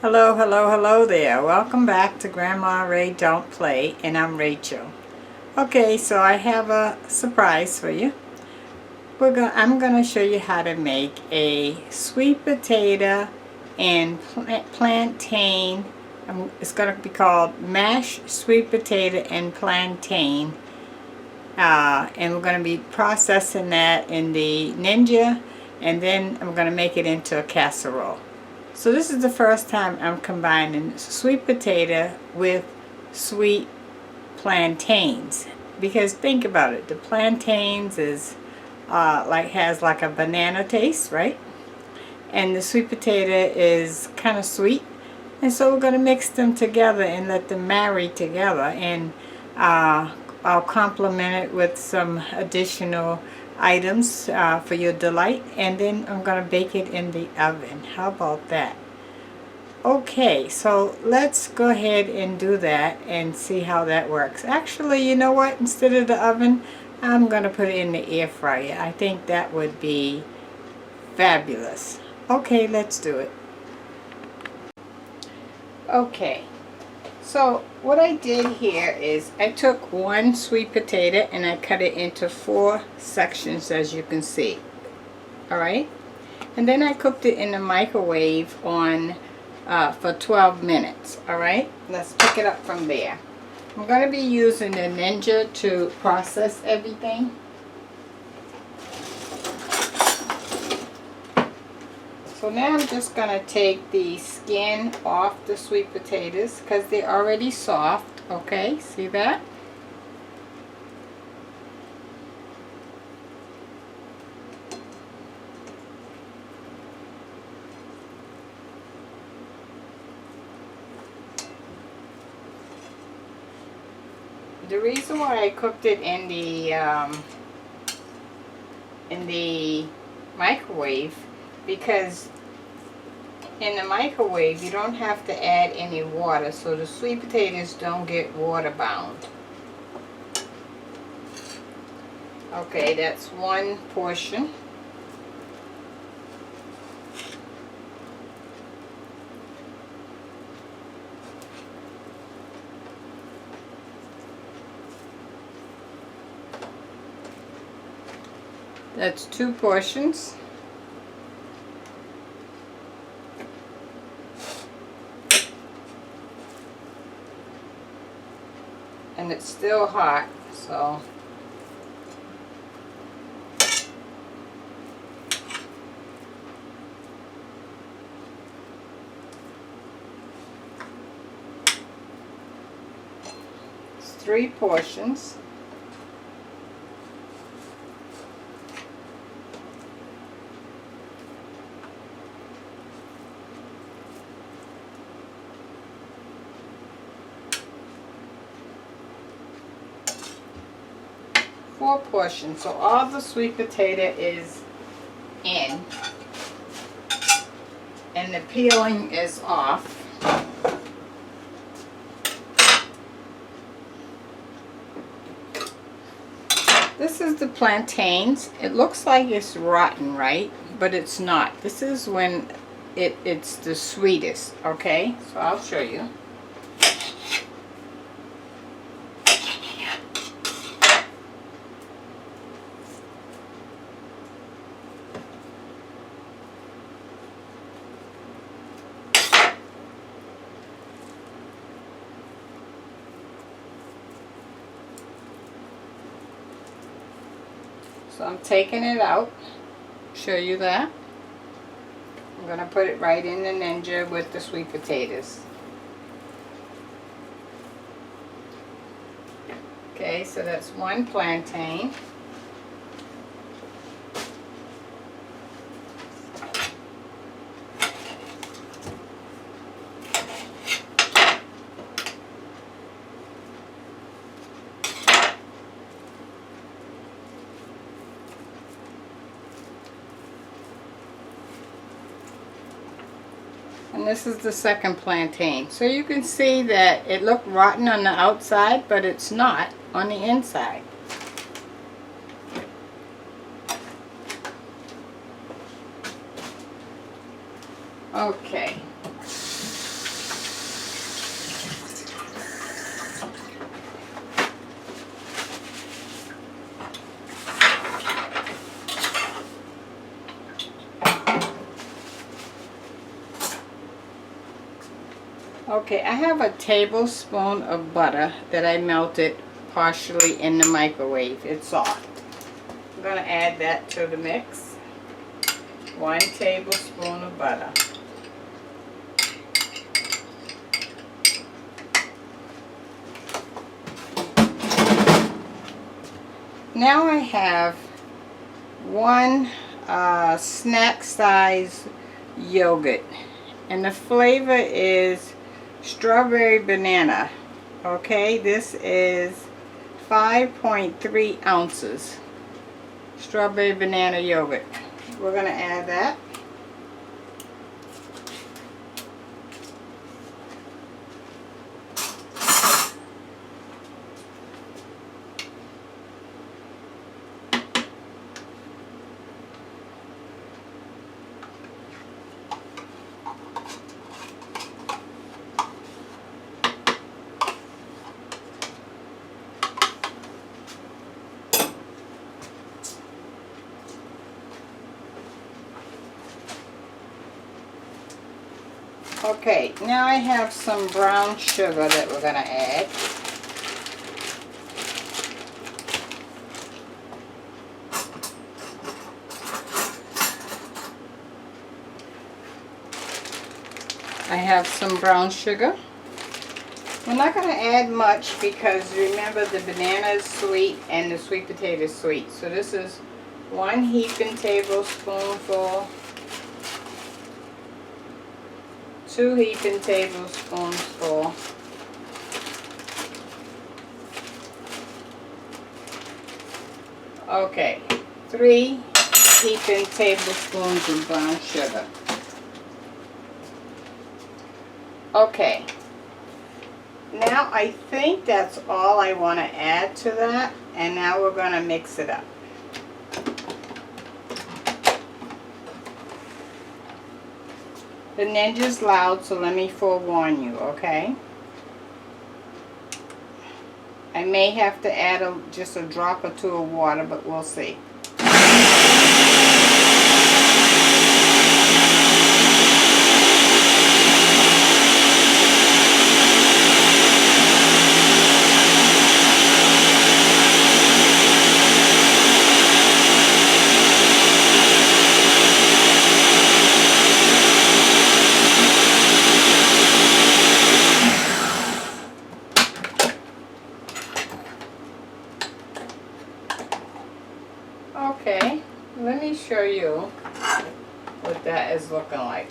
Hello, hello, hello there. Welcome back to Grandma Ray Don't Play, and I'm Rachel. Okay, so I have a surprise for you. I'm gonna show you how to make a sweet potato and plantain. It's gonna be called mashed sweet potato and plantain. And we're gonna be processing that in the Ninja, and then I'm gonna make it into a casserole. So this is the first time I'm combining sweet potato with sweet plantains. Because think about it, the plantains is has like a banana taste, right? And the sweet potato is kind of sweet. And so we're going to mix them together and let them marry together. And I'll complement it with some additional items for your delight, and then I'm going to bake it in the oven. How about that? Okay, so let's go ahead and do that and see how that works. Actually, you know what? Instead of the oven, I'm going to put it in the air fryer. I think that would be fabulous. Okay, let's do it. Okay. So what I did here is I took one sweet potato and I cut it into 4 sections, as you can see. Alright? And then I cooked it in the microwave on for 12 minutes. Alright? Let's pick it up from there. I'm going to be using the Ninja to process everything. So now I'm just going to take the skin off the sweet potatoes because they're already soft. Okay, see that? The reason why I cooked it in the microwave, because in the microwave you don't have to add any water, so the sweet potatoes don't get water bound. Okay, that's one portion. That's 2 portions. And it's still hot, so it's 3 portions. Four portions, so all the sweet potato is in and the peeling is off. This is the plantains. It looks like it's rotten, right? But it's not. This is when it's the sweetest. Okay, so I'll show you. So I'm taking it out, show you that. I'm going to put it right in the Ninja with the sweet potatoes. Okay, so that's 1 plantain. And this is the second plantain. So you can see that it looked rotten on the outside, but it's not on the inside. Okay. Okay, I have a tablespoon of butter that I melted partially in the microwave. It's soft. I'm going to add that to the mix. 1 tablespoon of butter. Now I have 1 snack size yogurt, and the flavor is strawberry banana. Okay, this is 5.3 ounces strawberry banana yogurt. We're going to add that. Okay, now I have some brown sugar that we're going to add. I have some brown sugar. We're not going to add much because remember the banana is sweet and the sweet potato is sweet. So this is 1 heaping tablespoonful, 2 heaping tablespoonful, okay, 3 heaping tablespoons of brown sugar. Okay, now I think that's all I want to add to that, and now we're going to mix it up. The Ninja's loud, so let me forewarn you, okay? I may have to add just a drop or 2 of water, but we'll see. Okay, let me show you what that is looking like.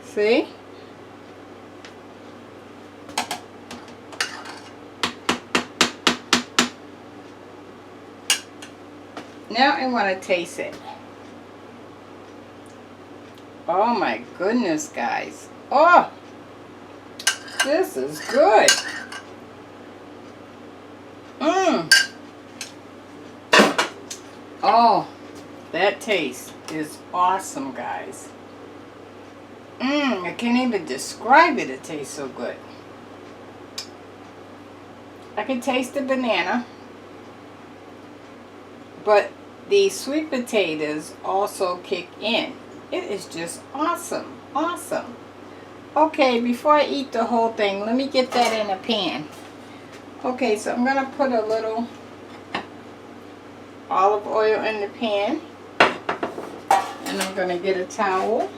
See? Now I want to taste it. Oh my goodness, guys. Oh! This is good. Oh, that taste is awesome, guys. I can't even describe it. It tastes so good. I can taste the banana, but the sweet potatoes also kick in. It is just awesome, awesome. Okay, before I eat the whole thing, let me get that in a pan. Okay, so I'm going to put a little olive oil in the pan, and I'm going to get a towel.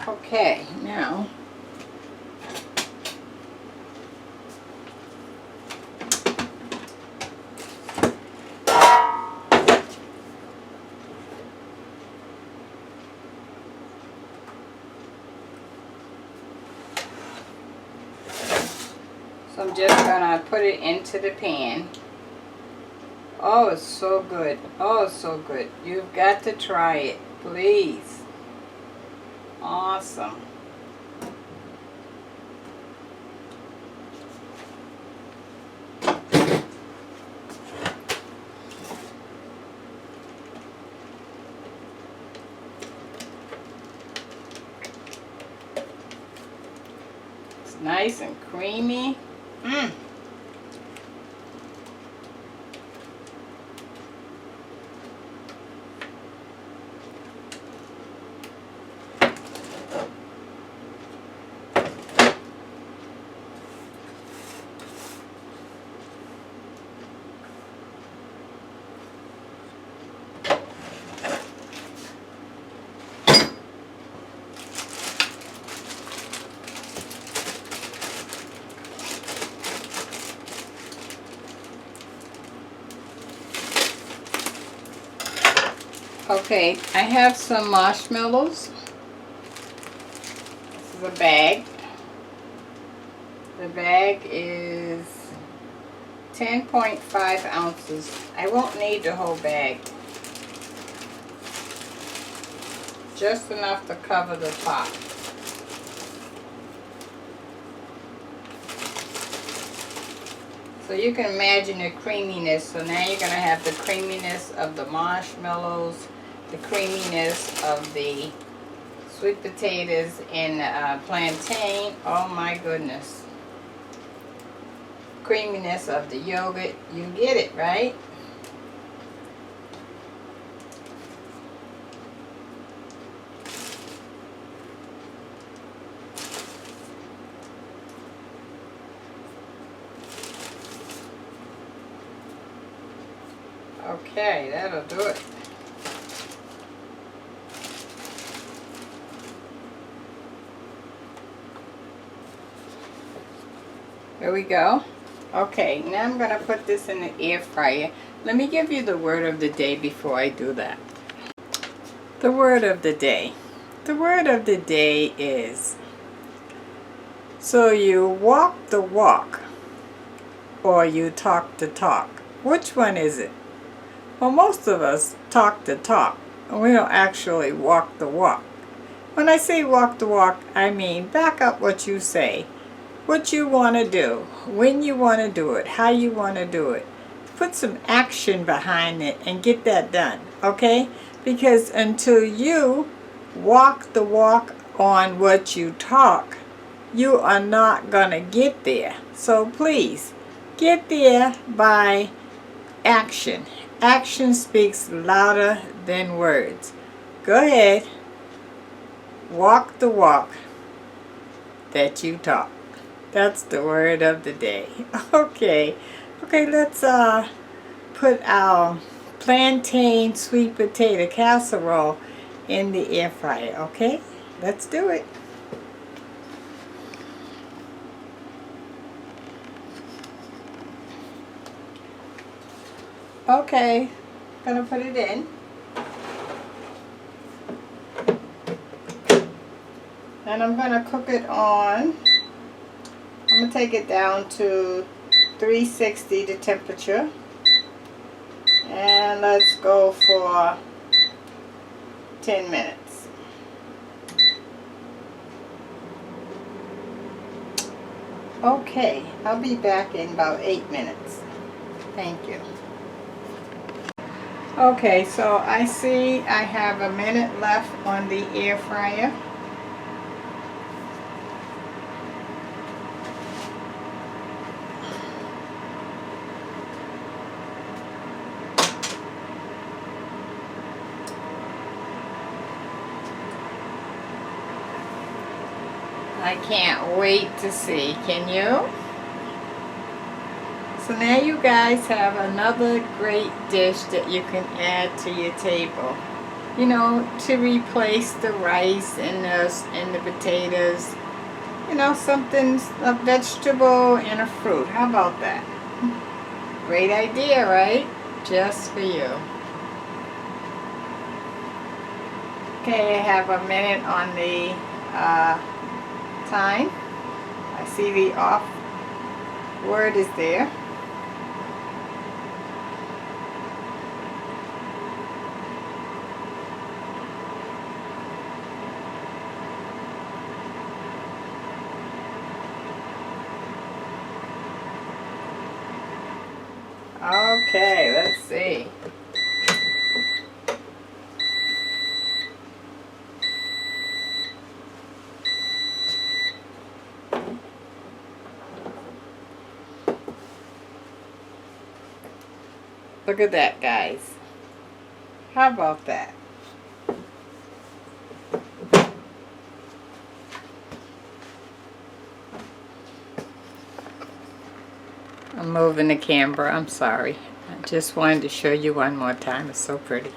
Okay, now so I'm just gonna put it into the pan. Oh, it's so good. Oh, it's so good. You've got to try it, please. Awesome. It's nice and creamy. Mmm. Okay, I have some marshmallows. This is a bag. The bag is 10.5 ounces. I won't need the whole bag. Just enough to cover the top. So you can imagine the creaminess. So now you're going to have the creaminess of the marshmallows, the creaminess of the sweet potatoes and plantain. Oh my goodness. Creaminess of the yogurt. You get it, right? Okay, that'll do it. There we go. Okay, now I'm going to put this in the air fryer. Let me give you the word of the day before I do that. The word of the day. The word of the day is, so you walk the walk or you talk the talk. Which one is it? Well, most of us talk the talk, and we don't actually walk the walk. When I say walk the walk, I mean back up what you say, what you want to do, when you want to do it, how you want to do it. Put some action behind it and get that done, okay? Because until you walk the walk on what you talk, you are not going to get there. So please, get there by action. Action speaks louder than words. Go ahead. Walk the walk that you talk. That's the word of the day. Okay. Okay, let's put our plantain sweet potato casserole in the air fryer, okay? Let's do it. Okay, gonna put it in. And I'm gonna cook it on, I'm gonna take it down to 360 the temperature. And let's go for 10 minutes. Okay, I'll be back in about 8 minutes. Thank you. Okay, so I see I have a minute left on the air fryer. I can't wait to see, can you? So now you guys have another great dish that you can add to your table. You know, to replace the rice and the potatoes. You know, something, a vegetable and a fruit. How about that? Great idea, right? Just for you. Okay, I have a minute on the time. I see the off word is there. Okay, let's see. Look at that, guys. How about that? I'm moving the camera, I'm sorry. I just wanted to show you one more time. It's so pretty.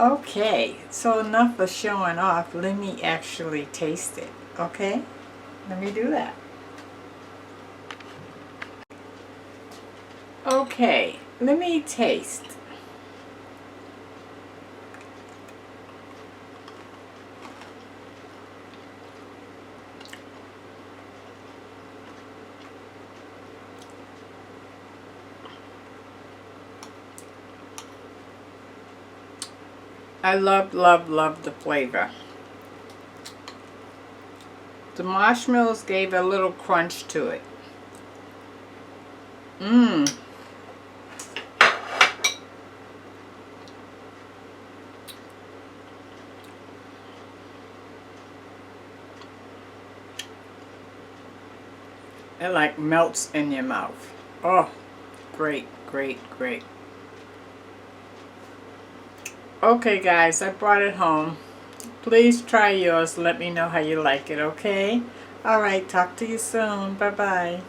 Okay, so enough of showing off. Let me actually taste it, okay? Let me do that. Okay, let me taste. I love the flavor. The marshmallows gave a little crunch to it. Mmm. It like melts in your mouth. Oh, great, great, great. Okay guys, I brought it home. Please try yours. Let me know how you like it, okay? Alright, talk to you soon. Bye-bye.